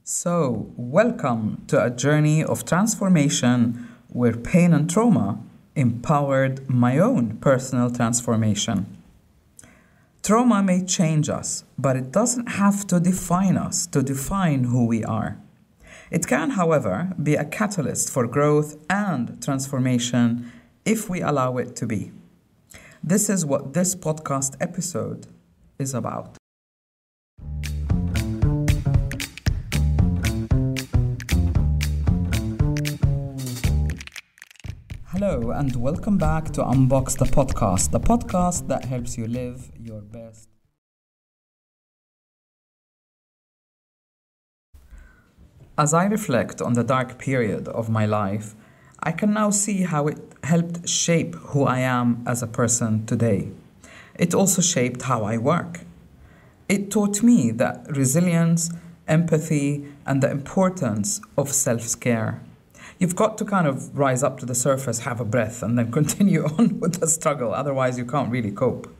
Welcome to a journey of transformation where pain and trauma empowered my own personal transformation. Trauma may change us, but it doesn't have to define us, to define who we are. It can, however, be a catalyst for growth and transformation if we allow it to be. This is what this podcast episode is about. Hello, and welcome back to Unbox the podcast that helps you live your best. As I reflect on the dark period of my life, I can now see how it helped shape who I am as a person today. It also shaped how I work. It taught me that resilience, empathy, and the importance of self-care. You've got to kind of rise up to the surface, have a breath, and then continue on with the struggle. Otherwise, you can't really cope.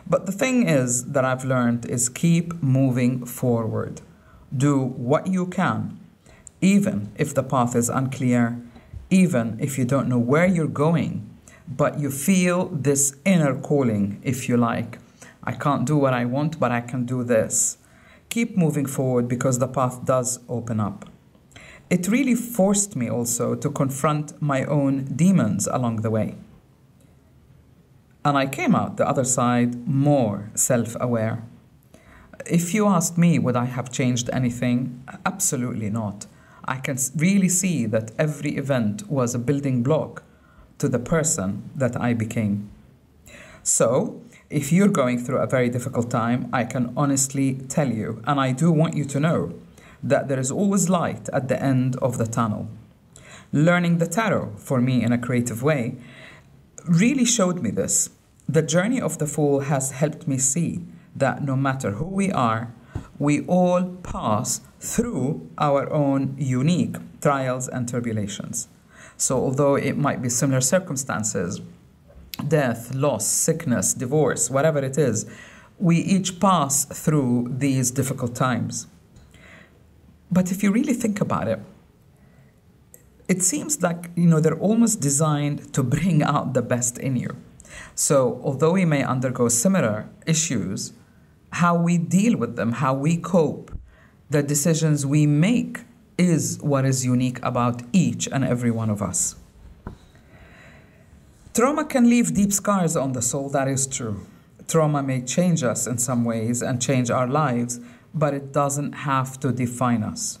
But the thing is that I've learned is keep moving forward. Do what you can, even if the path is unclear, even if you don't know where you're going, but you feel this inner calling, if you like. I can't do what I want, but I can do this. Keep moving forward because the path does open up. It really forced me also to confront my own demons along the way. And I came out the other side more self-aware. If you asked me, would I have changed anything? Absolutely not. I can really see that every event was a building block to the person that I became. So, if you're going through a very difficult time, I can honestly tell you, and I do want you to know, that there is always light at the end of the tunnel. Learning the tarot, for me in a creative way, really showed me this. The journey of the Fool has helped me see that no matter who we are, we all pass through our own unique trials and tribulations. So although it might be similar circumstances, death, loss, sickness, divorce, whatever it is, we each pass through these difficult times. But if you really think about it, it seems like, they're almost designed to bring out the best in you. So although we may undergo similar issues, how we deal with them, how we cope, the decisions we make is what is unique about each and every one of us. Trauma can leave deep scars on the soul, that is true. Trauma may change us in some ways and change our lives, but it doesn't have to define us.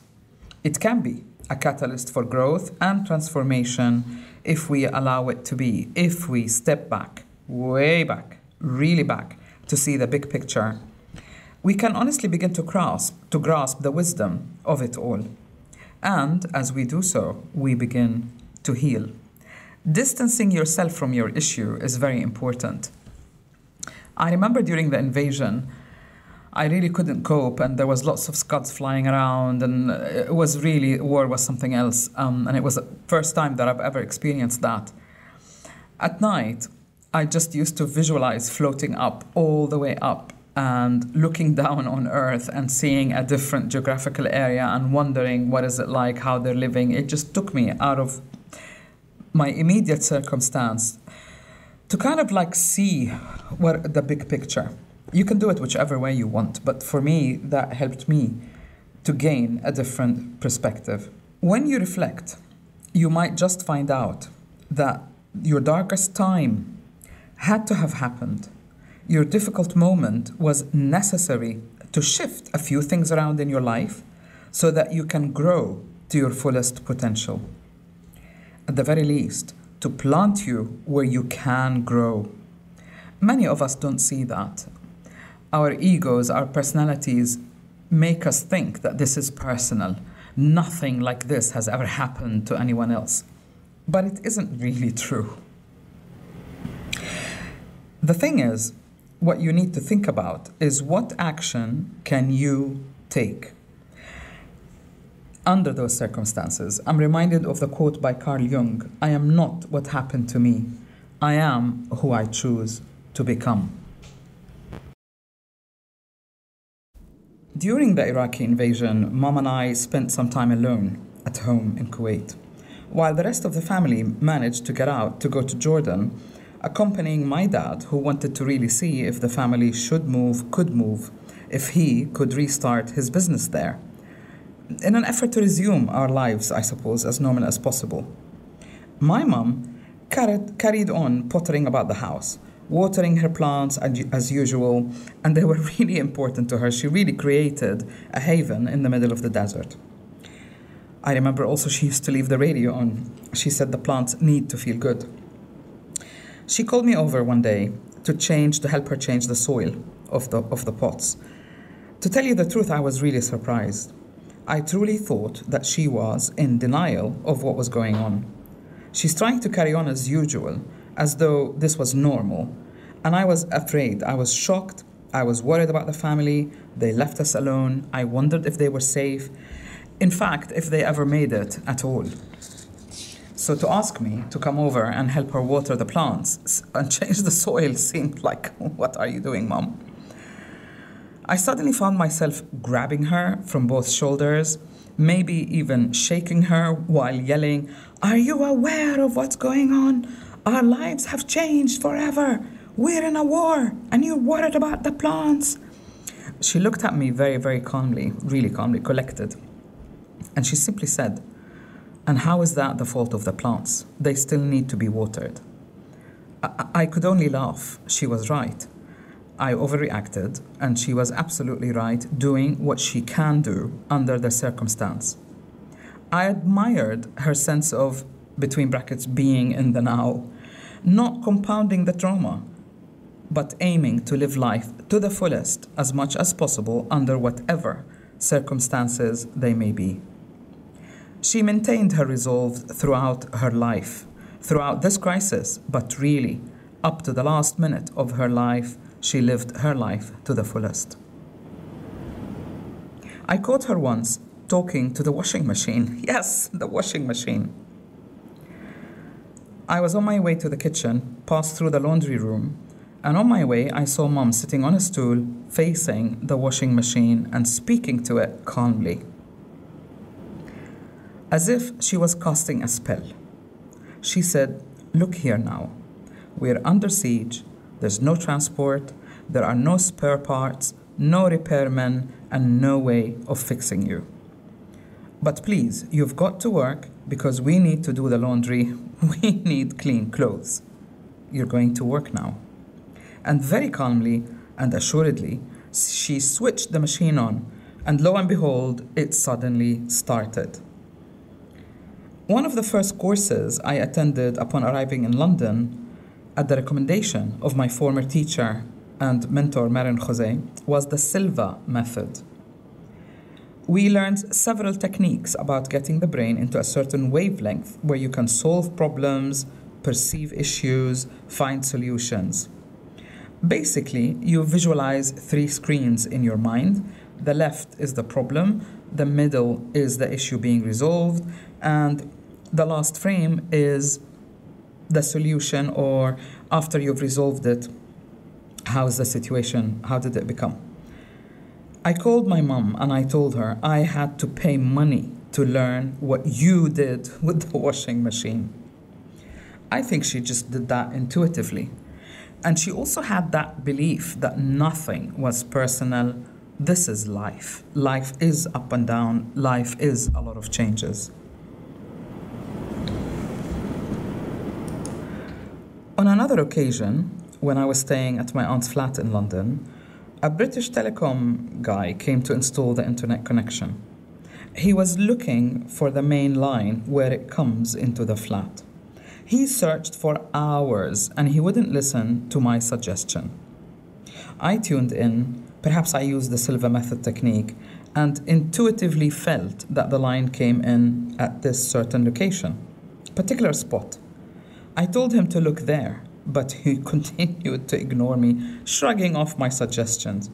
It can be a catalyst for growth and transformation if we allow it to be, if we step back, way back, really back, to see the big picture. We can honestly begin to grasp the wisdom of it all. And as we do so, we begin to heal. Distancing yourself from your issue is very important. I remember during the invasion, I really couldn't cope, and there was lots of scuds flying around, and it was really, war was something else, and it was the first time that I've ever experienced that. At night, I just used to visualize floating up, all the way up, and looking down on Earth and seeing a different geographical area and wondering what is it like, how they're living. It just took me out of my immediate circumstance to kind of like see what the big picture. You can do it whichever way you want, but for me, that helped me to gain a different perspective. When you reflect, you might just find out that your darkest time had to have happened. Your difficult moment was necessary to shift a few things around in your life so that you can grow to your fullest potential. At the very least, to plant you where you can grow. Many of us don't see that. Our egos, our personalities make us think that this is personal. Nothing like this has ever happened to anyone else. But it isn't really true. The thing is, what you need to think about is what action can you take under those circumstances. I'm reminded of the quote by Carl Jung, "I am not what happened to me. I am who I choose to become." During the Iraqi invasion, Mom and I spent some time alone at home in Kuwait, while the rest of the family managed to get out to go to Jordan, accompanying my dad, who wanted to really see if the family could move, if he could restart his business there, in an effort to resume our lives, I suppose, as normal as possible. My mum carried on pottering about the house, watering her plants as usual, and they were really important to her. She really created a haven in the middle of the desert. I remember also she used to leave the radio on. She said the plants need to feel good. She called me over one day to help her change the soil of the pots. To tell you the truth, I was really surprised. I truly thought that she was in denial of what was going on. She's trying to carry on as usual, as though this was normal. And I was afraid. I was shocked. I was worried about the family. They left us alone. I wondered if they were safe. In fact, if they ever made it at all. So to ask me to come over and help her water the plants and change the soil seemed like, what are you doing, Mom? I suddenly found myself grabbing her from both shoulders, maybe even shaking her while yelling, "Are you aware of what's going on? Our lives have changed forever. We're in a war, and you're worried about the plants." She looked at me very, very calmly, really calmly, collected. And she simply said, "And how is that the fault of the plants? They still need to be watered." I could only laugh. She was right. I overreacted, and she was absolutely right, doing what she can do under the circumstance. I admired her sense of, between brackets, being in the now, not compounding the trauma, but aiming to live life to the fullest as much as possible under whatever circumstances they may be. She maintained her resolve throughout her life, throughout this crisis, but really, up to the last minute of her life, she lived her life to the fullest. I caught her once talking to the washing machine. Yes, the washing machine. I was on my way to the kitchen, passed through the laundry room, and on my way I saw Mum sitting on a stool facing the washing machine and speaking to it calmly, as if she was casting a spell. She said, "Look here now. We're under siege. There's no transport. There are no spare parts, no repairmen, and no way of fixing you. But please, you've got to work because we need to do the laundry. We need clean clothes. You're going to work now." And very calmly and assuredly, she switched the machine on, and lo and behold, it suddenly started. One of the first courses I attended upon arriving in London, at the recommendation of my former teacher and mentor Marin Jose, was the Silva method. We learned several techniques about getting the brain into a certain wavelength where you can solve problems, perceive issues, find solutions. Basically, you visualize 3 screens in your mind. The left is the problem, the middle is the issue being resolved, and the last frame is the solution, or after you've resolved it, how is the situation, how did it become? I called my mum and I told her I had to pay money to learn what you did with the washing machine. I think she just did that intuitively. And she also had that belief that nothing was personal. This is life. Life is up and down. Life is a lot of changes. On another occasion, when I was staying at my aunt's flat in London, a British telecom guy came to install the internet connection. He was looking for the main line where it comes into the flat. He searched for hours and he wouldn't listen to my suggestion. I tuned in, perhaps I used the Silva method technique, and intuitively felt that the line came in at this certain location, particular spot. I told him to look there, but he continued to ignore me, shrugging off my suggestions.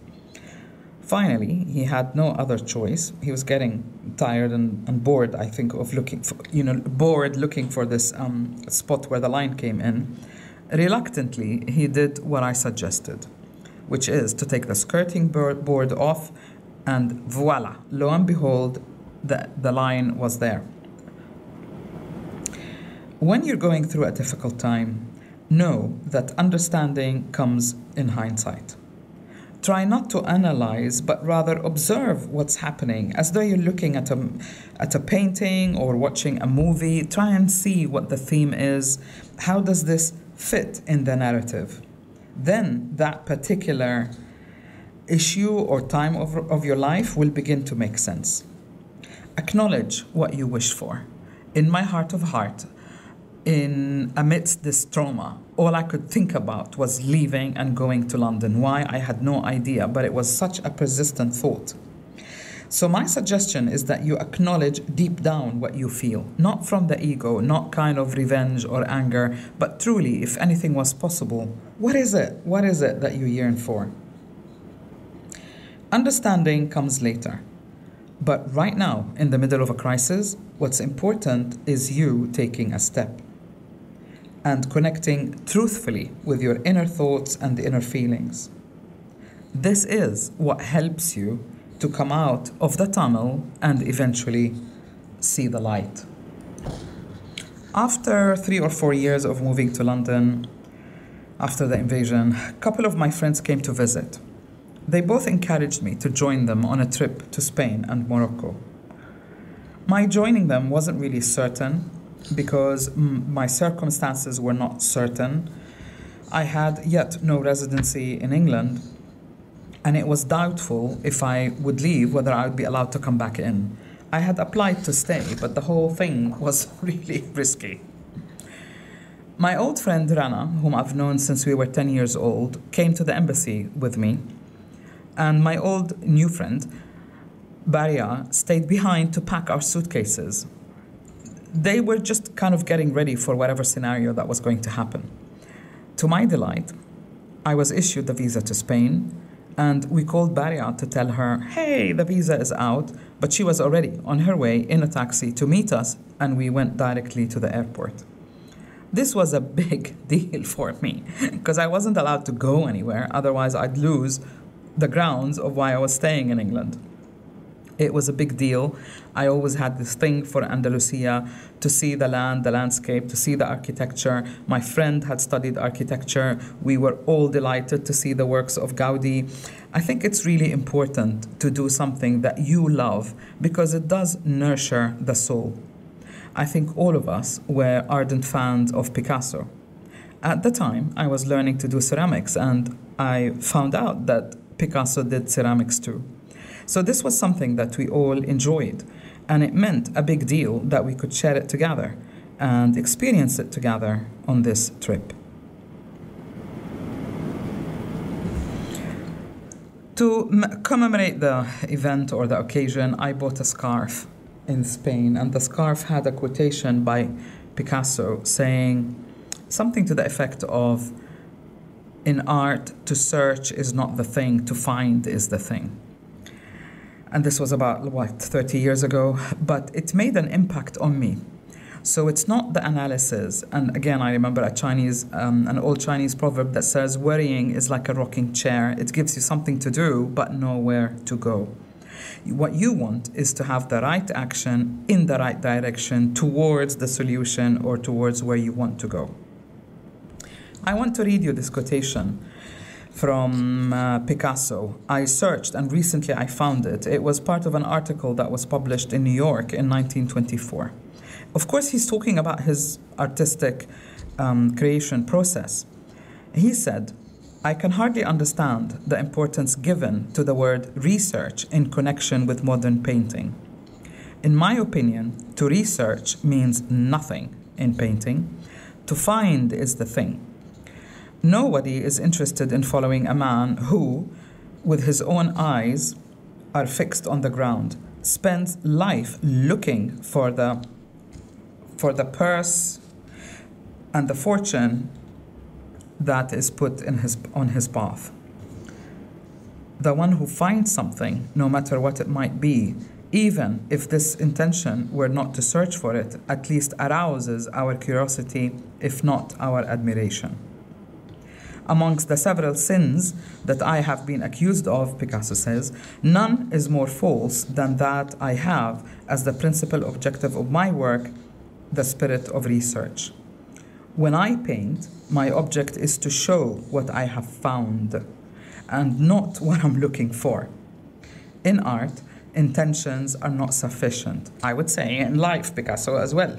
Finally, he had no other choice. He was getting tired and bored, I think, of looking for this spot where the line came in. Reluctantly, he did what I suggested, which is to take the skirting board off And voila, lo and behold, the line was there. When you're going through a difficult time, know that understanding comes in hindsight. Try not to analyze, but rather observe what's happening as though you're looking at a painting or watching a movie. Try and see what the theme is. How does this fit in the narrative? Then that particular issue or time of your life will begin to make sense. Acknowledge what you wish for. In my heart of heart, amidst this trauma, all I could think about was leaving and going to London. Why? I had no idea, but it was such a persistent thought. So my suggestion is that you acknowledge deep down what you feel, not from the ego, not kind of revenge or anger, but truly, if anything was possible, what is it? What is it that you yearn for? Understanding comes later. But right now, in the middle of a crisis, what's important is you taking a step and connecting truthfully with your inner thoughts and inner feelings. This is what helps you to come out of the tunnel and eventually see the light. After 3 or 4 years of moving to London, after the invasion, a couple of my friends came to visit. They both encouraged me to join them on a trip to Spain and Morocco. My joining them wasn't really certain because my circumstances were not certain. I had yet no residency in England, and it was doubtful if I would leave whether I would be allowed to come back in. I had applied to stay, but the whole thing was really risky. My old friend Rana, whom I've known since we were 10 years old, came to the embassy with me, and my old new friend, Baria, stayed behind to pack our suitcases. They were just kind of getting ready for whatever scenario that was going to happen. To my delight, I was issued the visa to Spain, and we called Baria to tell her, hey, the visa is out, but she was already on her way in a taxi to meet us, and we went directly to the airport. This was a big deal for me, because I wasn't allowed to go anywhere, otherwise I'd lose the grounds of why I was staying in England. It was a big deal. I always had this thing for Andalusia, to see the land, the landscape, to see the architecture. My friend had studied architecture. We were all delighted to see the works of Gaudi. I think it's really important to do something that you love because it does nurture the soul. I think all of us were ardent fans of Picasso. At the time, I was learning to do ceramics, and I found out that Picasso did ceramics too. So this was something that we all enjoyed, and it meant a big deal that we could share it together and experience it together on this trip. To commemorate the event or the occasion, I bought a scarf in Spain, and the scarf had a quotation by Picasso saying something to the effect of, in art, to search is not the thing, to find is the thing. And this was about, 30 years ago, but it made an impact on me. So it's not the analysis. And again, I remember an old Chinese proverb that says, worrying is like a rocking chair. It gives you something to do, but nowhere to go. What you want is to have the right action in the right direction towards the solution or towards where you want to go. I want to read you this quotation from Picasso. I searched and recently I found it. It was part of an article that was published in New York in 1924. Of course, he's talking about his artistic creation process. He said, I can hardly understand the importance given to the word research in connection with modern painting. In my opinion, to research means nothing in painting. To find is the thing. Nobody is interested in following a man who, with his own eyes, are fixed on the ground, spends life looking for the purse and the fortune that is put on his path. The one who finds something, no matter what it might be, even if this intention were not to search for it, at least arouses our curiosity, if not our admiration. Amongst the several sins that I have been accused of, Picasso says, none is more false than that I have as the principal objective of my work the spirit of research. When I paint, my object is to show what I have found and not what I'm looking for. In art, intentions are not sufficient. I would say in life, Picasso as well.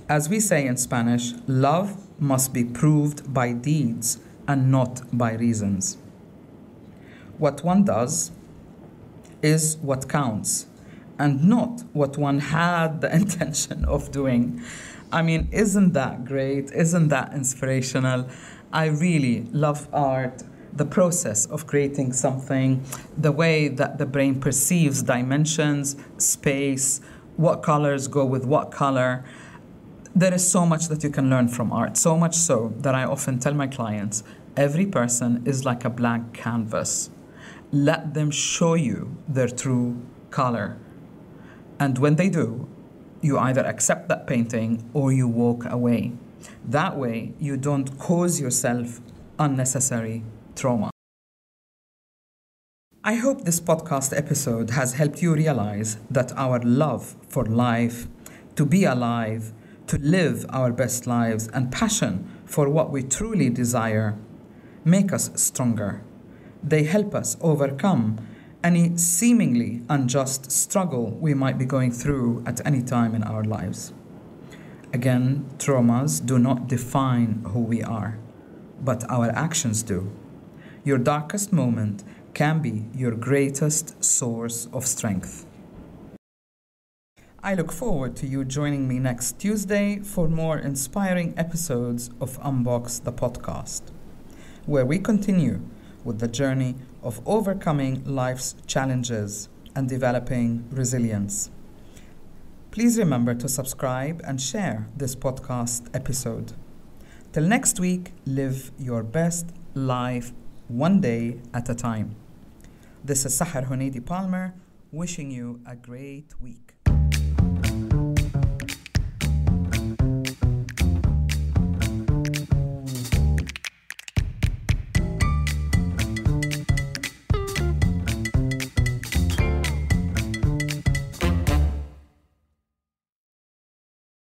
As we say in Spanish, love must be proved by deeds and not by reasons. What one does is what counts, and not what one had the intention of doing. I mean, isn't that great? Isn't that inspirational? I really love art, the process of creating something, the way that the brain perceives dimensions, space, what colors go with what color. There is so much that you can learn from art, so much so that I often tell my clients, every person is like a blank canvas. Let them show you their true color. And when they do, you either accept that painting or you walk away. That way, you don't cause yourself unnecessary trauma. I hope this podcast episode has helped you realize that our love for life, to be alive, to live our best lives, and passion for what we truly desire make us stronger. They help us overcome any seemingly unjust struggle we might be going through at any time in our lives. Again, traumas do not define who we are, but our actions do. Your darkest moment can be your greatest source of strength. I look forward to you joining me next Tuesday for more inspiring episodes of Unbox the Podcast, where we continue with the journey of overcoming life's challenges and developing resilience. Please remember to subscribe and share this podcast episode. Till next week, live your best life one day at a time. This is Sahar Huneidi Palmer, wishing you a great week.